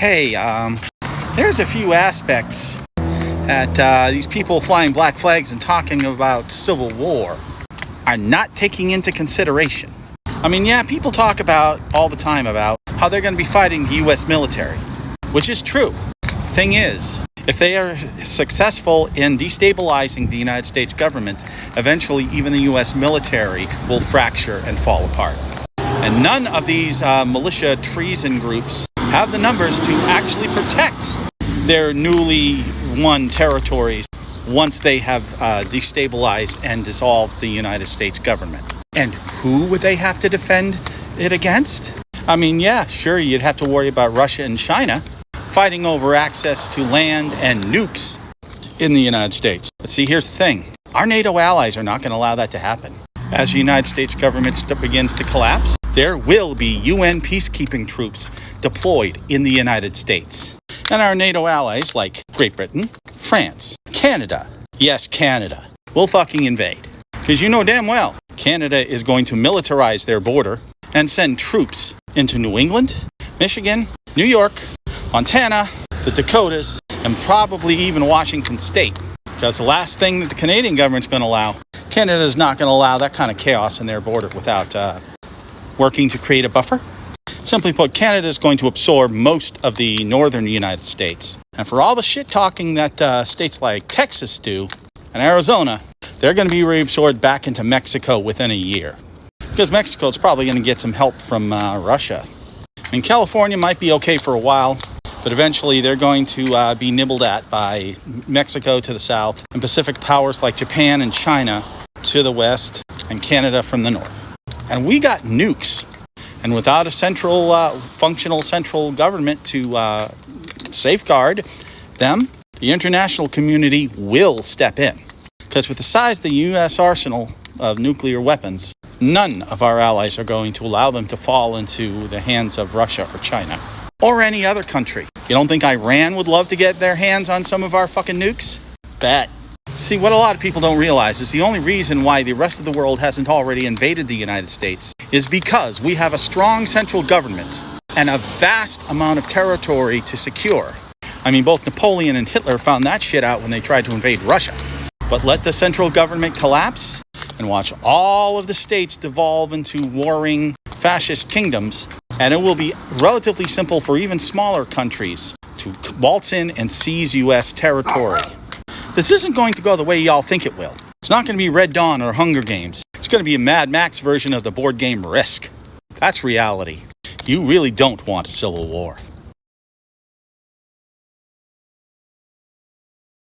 Hey, there's a few aspects that these people flying black flags and talking about civil war are not taking into consideration. I mean, yeah, people talk about all the time about how they're going to be fighting the U.S. military, which is true. Thing is, if they are successful in destabilizing the United States government, eventually even the U.S. military will fracture and fall apart. And none of these militia treason groups have the numbers to actually protect their newly won territories once they have destabilized and dissolved the United States government. And who would they have to defend it against? I mean, yeah, sure, you'd have to worry about Russia and China fighting over access to land and nukes in the United States. But see, here's the thing. Our NATO allies are not going to allow that to happen. As the United States government begins to collapse, there will be UN peacekeeping troops deployed in the United States. And our NATO allies like Great Britain, France, Canada, yes, Canada, will fucking invade. Because you know damn well, Canada is going to militarize their border and send troops into New England, Michigan, New York, Montana, the Dakotas, and probably even Washington State. Because the last thing that the Canadian government's going to allow, Canada is not going to allow that kind of chaos in their border without working to create a buffer. Simply put, Canada is going to absorb most of the northern United States. And for all the shit talking that states like Texas do and Arizona, they're going to be reabsorbed back into Mexico within a year. Because Mexico is probably going to get some help from Russia. And California might be okay for a while, but eventually they're going to be nibbled at by Mexico to the south and Pacific powers like Japan and China to the west and Canada from the north. And we got nukes. And without a functional central government to safeguard them, the international community will step in. Because with the size of the U.S. arsenal of nuclear weapons, none of our allies are going to allow them to fall into the hands of Russia or China. Or any other country. You don't think Iran would love to get their hands on some of our fucking nukes? Bet. See, what a lot of people don't realize is the only reason why the rest of the world hasn't already invaded the United States is because we have a strong central government and a vast amount of territory to secure. I mean, both Napoleon and Hitler found that shit out when they tried to invade Russia. But let the central government collapse and watch all of the states devolve into warring fascist kingdoms, and it will be relatively simple for even smaller countries to waltz in and seize U.S. territory. This isn't going to go the way y'all think it will. It's not going to be Red Dawn or Hunger Games. It's going to be a Mad Max version of the board game Risk. That's reality. You really don't want a civil war.